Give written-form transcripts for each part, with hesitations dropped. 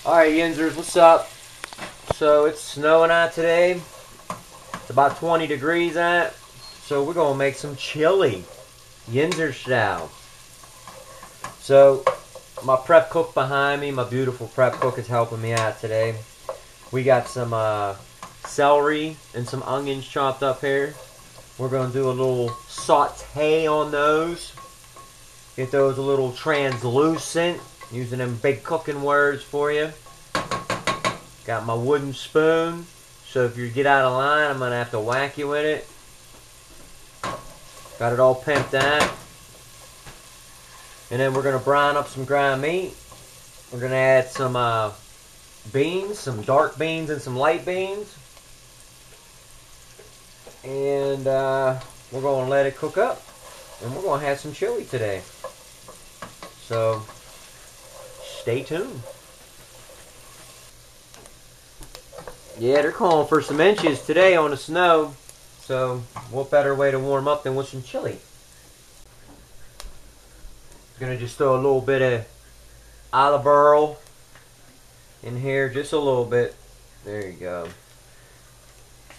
Alright, Yinzers, what's up? So it's snowing out today. It's about 20 degrees out. So we're going to make some chili. Yinzer style. So my prep cook behind me, my beautiful prep cook, is helping me out today. We got some celery and some onions chopped up here. We're going to do a little saute on those. Get those a little translucent. Using them big cooking words for you. Got my wooden spoon. So if you get out of line, I'm going to have to whack you with it. Got it all pimped out. And then we're going to brine up some ground meat. We're going to add some beans, some dark beans and some light beans. And we're going to let it cook up. And we're going to have some chili today. So stay tuned. Yeah, they're calling for some inches today on the snow. So what better way to warm up than with some chili? Gonna just throw a little bit of olive oil in here, just a little bit. There you go.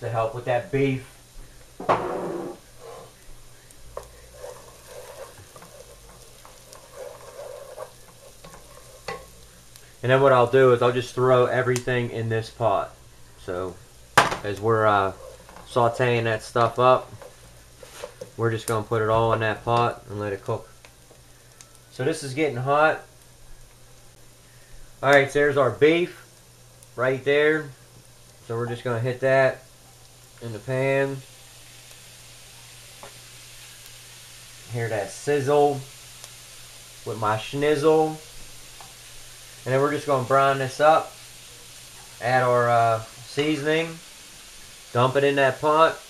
To help with that beef. And then what I'll do is I'll just throw everything in this pot. So as we're sauteing that stuff up, we're just going to put it all in that pot and let it cook. So this is getting hot. Alright, so there's our beef right there. So we're just going to hit that in the pan. Hear that sizzle with my schnizzle. And then we're just going to brine this up. Add our seasoning. Dump it in that pot.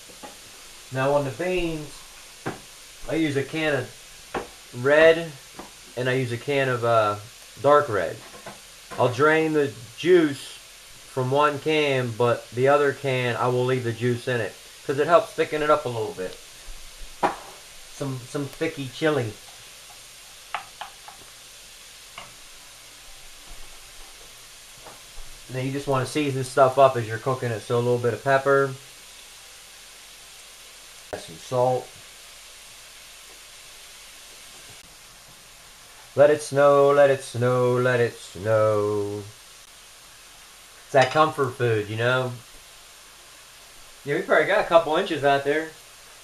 Now on the beans, I use a can of red and I use a can of dark red. I'll drain the juice from one can, but the other can I will leave the juice in it because it helps thicken it up a little bit. Some thicky chili. And then you just want to season stuff up as you're cooking it. So a little bit of pepper. Some salt. Let it snow, let it snow, let it snow. It's that comfort food, you know. Yeah, we probably got a couple inches out there.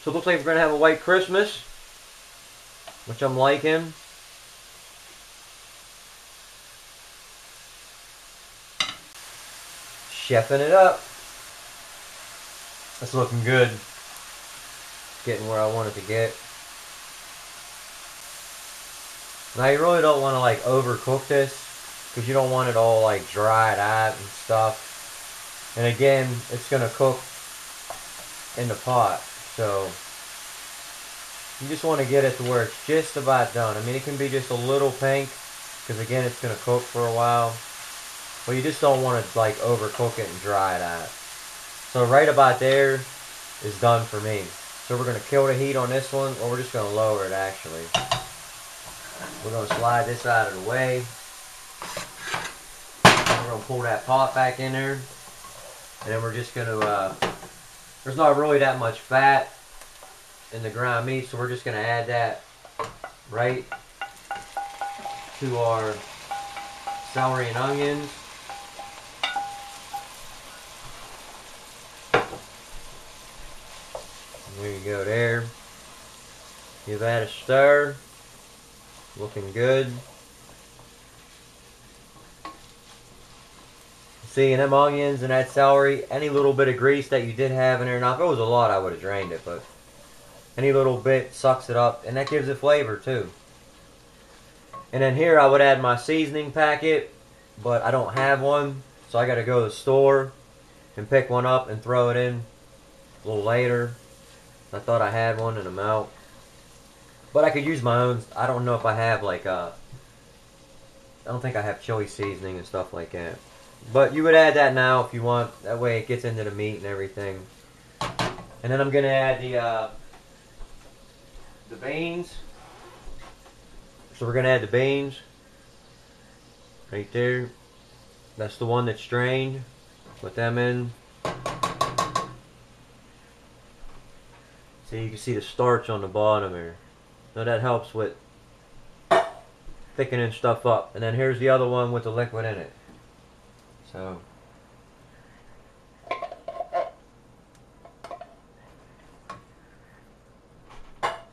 So it looks like we're going to have a white Christmas. Which I'm liking. Chefing it up. It's looking good. Getting where I want it to get. Now you really don't want to like overcook this because you don't want it all like dried out and stuff. And again, it's going to cook in the pot. So you just want to get it to where it's just about done. I mean, it can be just a little pink because again, it's going to cook for a while. But you just don't want to like overcook it and dry it out. So right about there is done for me. So we're going to kill the heat on this one, or we're just going to lower it actually. We're going to slide this out of the way. We're going to pull that pot back in there. And then we're just going to, there's not really that much fat in the ground meat, so we're just going to add that right to our celery and onions. There you go there. Give that a stir. Looking good. See, and them onions and that celery, any little bit of grease that you did have in there, now if it was a lot I would have drained it, but any little bit sucks it up, and that gives it flavor too. And then here I would add my seasoning packet, but I don't have one, so I got to go to the store and pick one up and throw it in a little later. I thought I had one and I'm out. But I could use my own. I don't know if I have like I don't think I have chili seasoning and stuff like that. But you would add that now if you want. That way it gets into the meat and everything. And then I'm going to add the beans. So we're going to add the beans. Right there. That's the one that's strained. Put them in. See, you can see the starch on the bottom here. So that helps with thickening stuff up. And then here's the other one with the liquid in it. So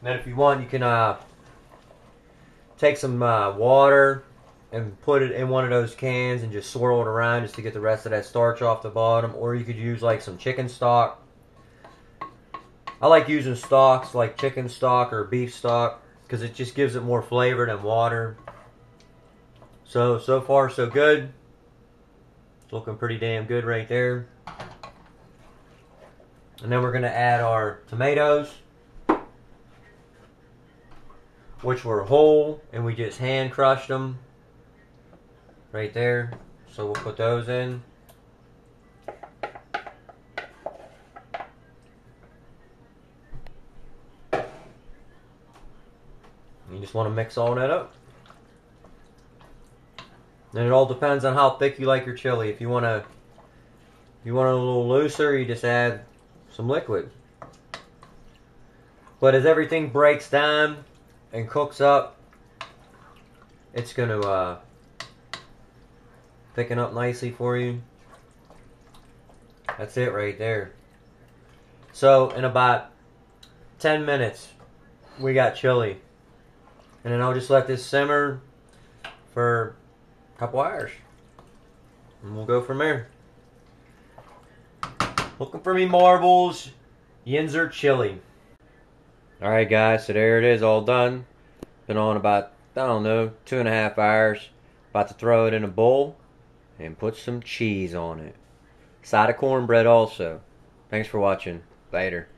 then if you want, you can take some water and put it in one of those cans and just swirl it around just to get the rest of that starch off the bottom. Or you could use like some chicken stock. I like using stocks like chicken stock or beef stock because it just gives it more flavor than water. So far so good. It's looking pretty damn good right there. And then we're going to add our tomatoes, which were whole, and we just hand crushed them right there. So we'll put those in. You just want to mix all that up. And it all depends on how thick you like your chili. If you want it a little looser, you just add some liquid. But as everything breaks down and cooks up, it's going to thicken up nicely for you. That's it right there. So in about 10 minutes, we got chili. And then I'll just let this simmer for a couple hours. And we'll go from there. Looking for me marbles, Yinzer chili. Alright guys, so there it is, all done. Been on about, I don't know, 2.5 hours. About to throw it in a bowl and put some cheese on it. Side of cornbread also. Thanks for watching. Later.